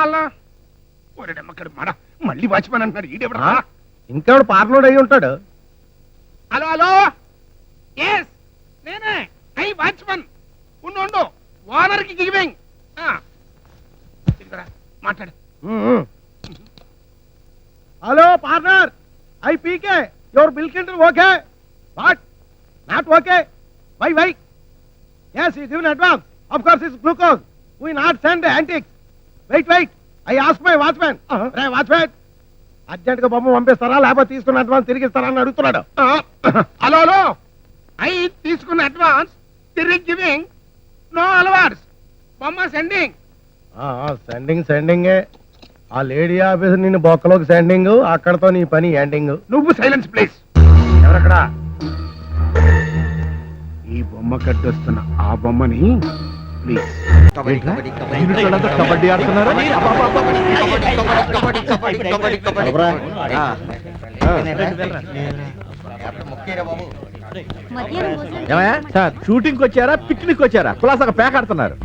అలా ఒరేడమ్మక్కడ మాడ మళ్ళీ వాచ్మెన్ అంటున్నాడు ఈడెవడా ఇంకెవడు పార్లోడ్ అయి ఉంటాడు. హలో హలో ఎస్ నేనే ఐ వాచ్మెన్ ఉండు ఓనర్ కి గివింగ్ మాట్లాడు. Hello partner, I pick your bill కింటర్ okay, what not okay, why yes he given advance, of course it's glucose, we not send antiques, wait I ask my watchman. రే watchman, urgent గా బొమ్మ పంపిస్తారా లేకపోతే తీసుకున్న advance తిరిగి ఇస్తారా అని అడుగుతున్నాడు. హలో హలో ఐ తీసుకున్న అడ్వాన్స్ తిరిగి గివింగ్, నో అలవాట్స్, బొమ్మ సెండింగ్. సెండింగ్ ఆ లేడీ ఆఫీసర్ నిన్ను బొక్కలోకి సెండింగ్, అక్కడతో నీ పని ఎండింగ్. నువ్వు సైలెన్స్ ప్లీజ్. ఎవరక్కడ? ఈ బొమ్మ కట్టొస్తున్న ఆ బొమ్మని ప్లీజ్. కబడ్డీ ఆడుతున్నారు. సార్ షూటింగ్ వచ్చారా పిక్నిక్ వచ్చారా? కులాసాగా ప్యాక్ ఆడుతున్నారు.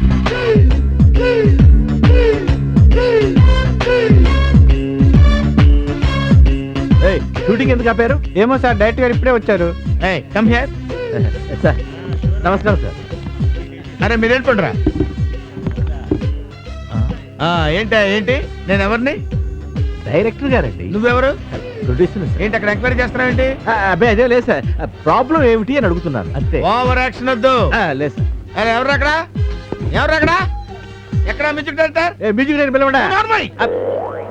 షూటింగ్ ఎందుకు ఆపారు? ఏమో సార్, డైరెక్ట్ గారు ఇప్పుడే వచ్చారు. Come here sir. నమస్కారం సార్. అరే మీరేంటురా? ఏంటి నేను ఎవరిని? డైరెక్టర్ గారండి. నువ్వెవరు? ప్రొడ్యూసర్. ఏంటి అక్కడ ఎంక్వైరీ చేస్తున్నావు? అబ్బాయి అదే లేదు సార్, ప్రాబ్లం ఏమిటి అని అడుగుతున్నాను అంతే. ఓవర్ యాక్షన్ వద్దు. లేదు సార్. అరే ఎవరు అక్కడ ఎక్కడ మ్యూజిక్ డైరెక్టర్? మ్యూజిక్ డైరెక్టర్ పిలవండి.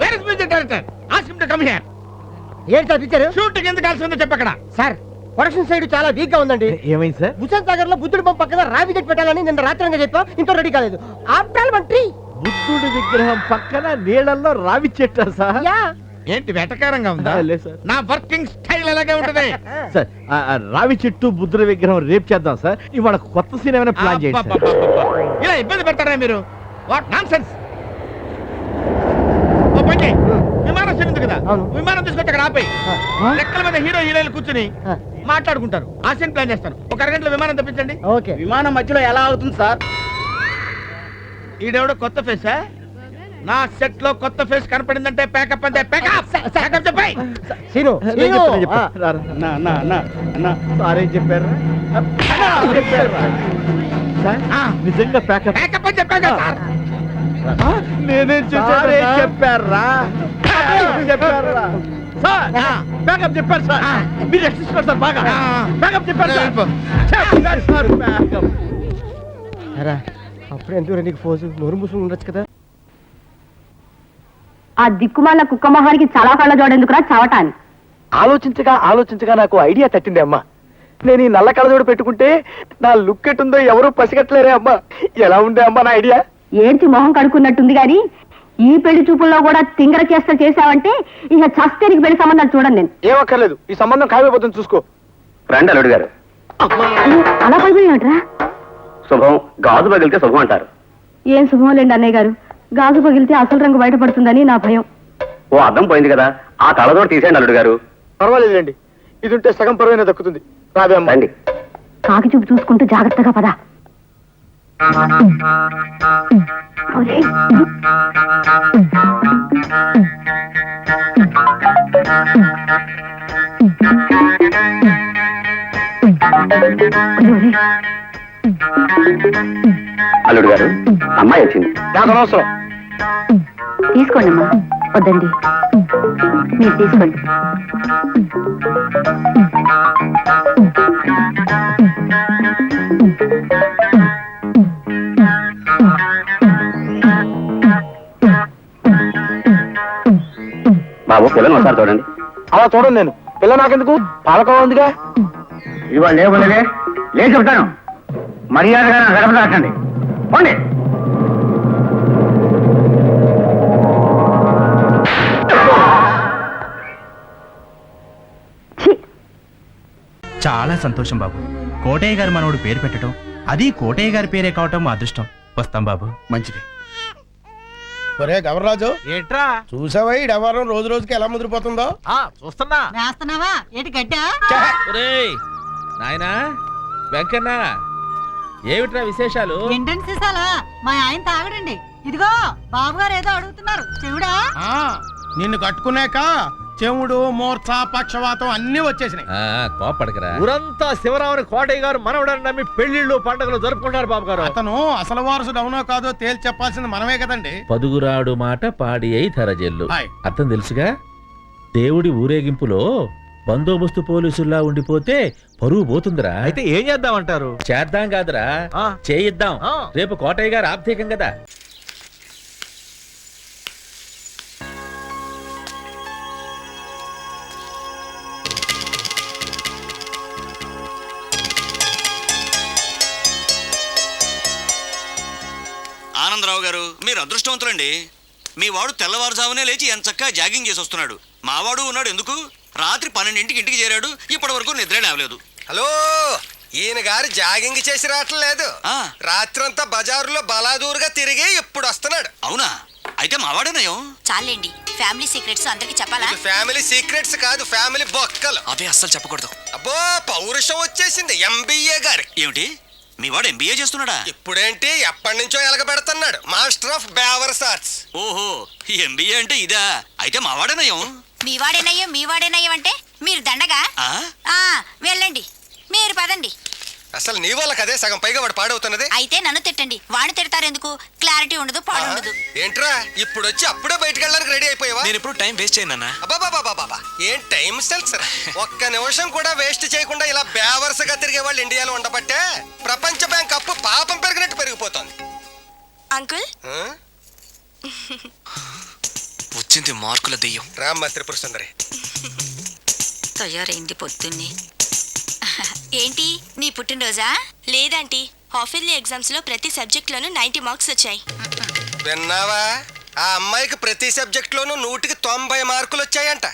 Where is music director? Ask him to come here. ఏంటి సార్ పిక్చర్? షూటింగ్ ఎందుకు కలిసి ఉందో చెప్పక్కడ. సార్ ప్రొడక్షన్ సైడ్ చాలా వీక్ గా ఉందండి. ఏమైంది సార్? భుజన్ సాగర్ లో బుద్ధుడి బొమ్మ పక్కన రావి చెట్టు పెట్టాలని నిన్న రాత్రంగా చెప్పాం, ఇంత రెడీ కాలేదు. ఆఫ్టర్ మంత్రి బుద్ధుడి విగ్రహం పక్కన నీళ్ళల్లో రావి చెట్టా సార్? ఏంటి వెటకారంగా ఉందా? లేదు సార్, నా వర్కింగ్ స్టైల్ అలాగే ఉంటది. సార్ రావి చెట్టు బుద్ధుడి విగ్రహం రేపు చేద్దాం సార్. ఇవాళ కొత్త సీన్ ఏమైనా ప్లాన్ చేయండి. ఇలా ఇబ్బంది పెడతారా మీరు? What non sense. విమానం చెంది కదా, విమానం తీసుకొచ్చి అక్కడ ఆపై లెక్కల మీద హీరోయిన్లు కూర్చుని మాట్లాడుకుంటారు. ఆ సీన్ ప్లాన్ చేస్తాను. ఒక అరగంటలో విమానం తప్పించండి. ఓకే. విమానం మధ్యలో ఎలా అవుతుంది సార్? ఈడెవడో కొత్త ఫేసా? నా సెట్ లో కొత్త ఫేస్ కనపడిందంటే ప్యాకప్ అంతే. ప్యాకప్ చెప్పాయి. సారీ చెప్పారు. నిజంగా ప్యాకప్ అని చెప్పాను సార్. నేనేం చెప్పారా? చెప్పారా సార్? ప్యాకప్ చెప్పారు సార్. మీరు ఎక్కిస్తారు సార్. బాగా ప్యాకప్ చెప్పారు సార్. అప్పుడు ఎందుకు నీకు ఫోజు? నోరు మూసుకుని ఉండొచ్చు కదా. ఆ దిక్కుమాల కుక్క మొహానికి చాలా కళ్ళ జోడెందుకురా చవటాన్ని? ఆలోచించగా నాకు ఐడియా తట్టింది అమ్మా. నేను ఈ నల్ల కళ్ళజోడు పెట్టుకుంటే నా లుక్ ఎట్టుందో ఎవరు పసిగట్టలేరే అమ్మా. ఎలా ఉండే అమ్మా నా ఐడియా? ఏంటి మొహం కడుక్కున్నట్టుంది గాని ఈ పెళ్లి చూపుల్లో కూడా తింగర చేష్ట చేశావంటే ఇక చస్తే నీకు పెళ్లి సంబంధాలు చూడండి. నేను ఏమక్కర్లేదు, ఈ సంబంధం ఖాయమైపోతుంది చూసుకో. రండి అల్లుడు గారు. అలా పడిపోయాడరా? శుభం గాజు పగిలితే శుభం అంటారు. ఏం శుభం లేండి అన్నయ్య గారు, గాజు పగిలితే అసలు రంగు బయటపడుతుందని నా భయం. ఓ అద్దం పోయింది కదా, ఆ కళ్ళజోడు తీసేయండి అల్లుడు గారు. పర్వాలేదండి, ఇది ఉంటే సగం పరువైనా దక్కుతుంది. రాబే అమ్మ. రండి. కాకి చూపు చూసుకుంటూ జాగ్రత్తగా పద. అల్లుడు గారు, అమ్మాయి వచ్చింది. అవసరం తీసుకోండి అమ్మా. వద్దండి, మీరు తీసుకోండి. బాబు పిల్లని ఒకసారి చూడండి. అలా చూడండి. నేను పిల్ల నాకెందుకు, పాలకోవ ఉందిగా. ఇవాళ లేవులే లేదు చెప్తాను. మర్యాదగా గడప దాటండి. పోండి. చాలా సంతోషం బాబు. కోటయ్య గారు మనోడు పేరు పెట్టడం, అది కోటయ్య గారి పేరే కావటం మా అదృష్టం. వస్తాం బాబు. మంచిది. ఒరే గవర్రాజు, ఏట్రా చూసావా ఈ వ్యవహారం రోజు రోజుకి ఎలా ముదిరిపోతుందో? చూస్తున్నా. రాస్తున్నావా ఏంటి గడ్డా? నాయనా వెంకన్న, ఏమిట్రా విశేషాలు? ఏంటంటే సీసాలా? మా ఆయన తాగడండి. ఇదిగో బాబుగారు ఏదో అడుగుతున్నారు చెవుడా? ఆ, నిన్ను కట్టుకున్నాక చెవుడు మూర్ఛ పక్షవాతం అన్ని వచ్చేసినాయి. కోపడకరా. ఊరంతా శివరాముని కోటయ్య గారు మనవడని నమ్మి పెళ్లిళ్ళు పండుగలు జరుపుకుంటారు బాబు గారు. అతను అసలు వారసుడు అవునో కాదో తేల్చి చెప్పాల్సింది మనమే కదండి. పదుగురాడు మాట పాడి అయి ధరజెల్లు. హాయ్. అర్థం తెలుసుగా. దేవుడి ఊరేగింపులో బందోబస్తు పోలీసుల్లా ఉండిపోతే పరువు పోతుందిరా. అయితే ఏం చేద్దామంటారు? చేద్దాం కాదురా, ఆ. చేయిద్దాం. ఆ. రేపు కోటయ్య గారు ఆబ్ధికం కదా. ఆనందరావు గారు, మీరు అదృష్టవంతులండి. మీ వాడు తెల్లవారుజామునే లేచి ఎంచక్కా జాగింగ్ చేసి వస్తున్నాడు. మావాడు ఉన్నాడు ఎందుకు? రాత్రి 12ంటికి ఇంటికి చేరాడు, ఇప్పటి వరకు నిద్రే లేవలేదు. హలో, ఈయన గారు జాగింగ్ చేసి రావట్లేదు. రాత్రంతా బజారులో బలాదూరుగా తిరిగి ఇప్పుడు వస్తున్నాడు. అవునా? అయితే మావాడే నయం. చాలండి, ఫ్యామిలీ సీక్రెట్స్ అందరికి చెప్పాలా? ఇది ఫ్యామిలీ సీక్రెట్స్ కాదు, ఫ్యామిలీ బొక్కలు. అవే అస్సలు చెప్పకూడదు. అబ్బో, పౌరుషం వచ్చేసింది ఎంబీఏ గారి. ఏమిటి, మీ వాడు ఎంబీఏ చేస్తున్నాడా? ఇప్పుడేంటి, ఎప్పటి నుంచో ఎలగబెడుతున్నాడు. మాస్టర్ ఆఫ్ బేవర్స్ ఆర్ట్స్. ఓహో, ఎంబీఏ అంటే ఇదా? అయితే మావాడే నయం. మీ వాడేనయ్యం అంటే మీరు దండగా. వెళ్ళండి, మీరు పదండి. అసలు నీ వల్ల కదే సగం పైగా వాడు పాడవుతున్నది. అయితే నన్ను తిట్టండి, వాడిని తిడతారు ఎందుకు? క్లారిటీ ఉండదు, పాడు ఉండదు. ఏంట్రా ఇప్పుడు వచ్చి అప్పుడే బయటికి వెళ్ళడానికి రెడీ అయిపోయావా? నేను ఇప్పుడు టైం వేస్ట్ చేయను. అబ్బాబాబాబాబా, ఏం టైం సెన్స్. ఒక్క నిమిషం కూడా వేస్ట్ చేయకుండా ఇలా బేవర్స్ గా తిరిగే వాళ్ళు ఇండియాలో ఉండబట్టే ప్రపంచ బ్యాంక్ అప్పు పాపం పెరిగినట్టు పెరిగిపోతుంది. అంకుల్, వచ్చింది మార్కుల దెయ్యం. రామ్మ త్రిపుర సుందరి. తయారైంది పొద్దున్నే. ఏంటి, నీ పుట్టినరోజా? లేదంటీ, హాఫ్ ఇయర్లీ ఎగ్జామ్స్ లో ప్రతి సబ్జెక్ట్ లోనూ 90 మార్క్స్ వచ్చాయి. విన్నావా? ఆ అమ్మాయికి ప్రతి సబ్జెక్ట్ లోనూ 100కి 90 మార్కులు వచ్చాయంట.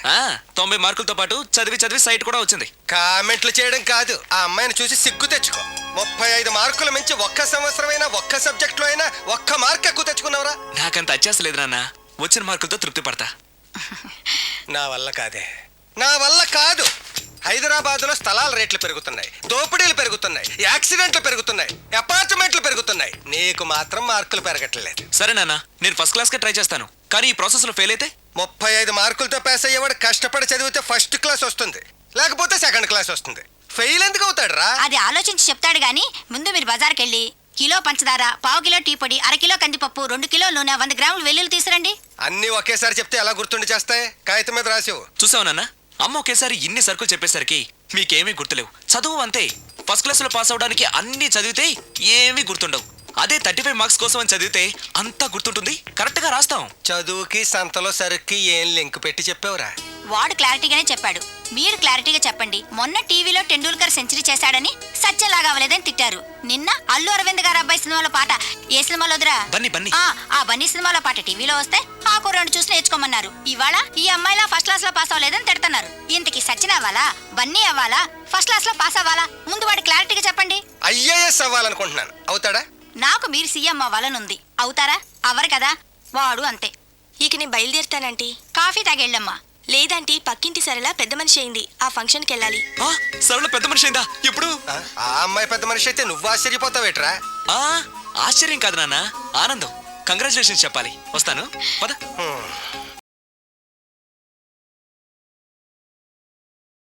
90 మార్కులతో పాటు చదివి సైట్ కూడా వచ్చింది. కామెంట్లు చేయడం కాదు, ఆ అమ్మాయిని చూసి సిగ్గు తెచ్చుకో. 35 మార్కులు మించి ఒక్క సంవత్సరమైనా ఒక్క సబ్జెక్ట్ లో అయినా ఒక్క మార్క్ ఎక్కువ తెచ్చుకున్నావురా? నాకంత అత్యాసలేదు నాన్న, వచ్చిన మార్కులతో తృప్తి పడతా. నా వల్ల కాదు. హైదరాబాద్ లో స్థలాల రేట్లు పెరుగుతున్నాయి, దోపిడీలు పెరుగుతున్నాయి, యాక్సిడెంట్లు పెరుగుతున్నాయి, అపార్ట్మెంట్లు పెరుగుతున్నాయి. నీకు మాత్రం మార్కులు పెరగట్లేదు. సరే నాన్న, నేను ఫస్ట్ క్లాస్ కే ట్రై చేస్తాను. కానీ ఈ ప్రాసెస్ లో ఫెయిల్ అయితే 35 మార్కులతో పాస్ అయ్యేవాడు కష్టపడి చదివితే ఫస్ట్ క్లాస్ వస్తుంది, లేకపోతే సెకండ్ క్లాస్ వస్తుంది. ఫెయిల్ ఎందుకు అవుతాడు రా? అది ఆలోచించి చెప్తాడు గాని, ముందు మీరు బజార్కి వెళ్ళి కిలో పంచదార, పావు కిలో టీ పొడి, అరకిలో కందిపప్పు, 2 కిలో నూనె, 100 గ్రాములు వెల్లుల్లి తీసురండి. అన్ని ఒకేసారి చెప్తే ఎలా గుర్తుండి చేస్తాయి? కాగితం మీద రాసివు. చూసావు నాన్న, అమ్మ ఒకేసారి ఇన్ని సరుకులు చెప్పేసరికి మీకేమీ గుర్తులేవు. చదువు అంతే, ఫస్ట్ క్లాస్ లో పాస్ అవడానికి అన్ని చదివితే ఏమీ గుర్తుండవు. అదే 35 మార్క్స్ కోసం అని చదివితే అంతా గుర్తుంటుంది, కరెక్ట్ గా రాస్తాం. చదువుకి సంతలో సరుక్కి ఏం లింక్ పెట్టి చెప్పావురా? వాడు క్లారిటీగానే చెప్పాడు, మీరు క్లారిటీగా చెప్పండి. మొన్న టీవీలో టెండూల్కర్ సెంచరీ చేశాడని సత్యలాగా అవ్వలేదని తిట్టారు. నిన్న అల్లు అరవింద్ గారు అబ్బాయి సినిమాలో పాట, ఏ సినిమాలో వదిరా? బన్నీ. ఆ బన్నీ సినిమాలో పాట టీవీలో వస్తే ఆ కుర్రాడు చూసి నేర్చుకోమన్నారు. ఇవాళ ఈ అమ్మాయిలా ఫస్ట్ క్లాస్ లో పాస్ అవ్వలేదని తిడుతున్నారు. ఇంతకి సచిన్ అవ్వాలా, బన్నీ అవ్వాలా, ఫస్ట్ క్లాస్ లో పాస్ అవ్వాలా? ముందు వాడు క్లారిటీగా చెప్పండి. ఐఏఎస్ అవ్వాలనుకుంటున్నాను. అవుతాడా? నాకు మీరు సీఎం అవ్వాలనుంది. అవుతారా? అవ్వరు కదా, వాడు అంతే. ఇక నేను బయలుదేరుతానంటీ. కాఫీ తాగెళ్ళమ్మా. లేదంటీ, పక్కింటి సరళ పెద్ద మనిషి అయింది, ఆ ఫంక్షన్కి వెళ్ళాలి. సరళ పెద్ద మనిషి అయిందా? ఇప్పుడు ఆ అమ్మాయి పెద్ద మనిషి అయితే నువ్వు ఆశ్చర్యపోతావేట్రా? ఆశ్చర్యం కాదు నాన్న, ఆనందం. కంగ్రాచులేషన్స్ చెప్పాలి. వస్తాను, పద.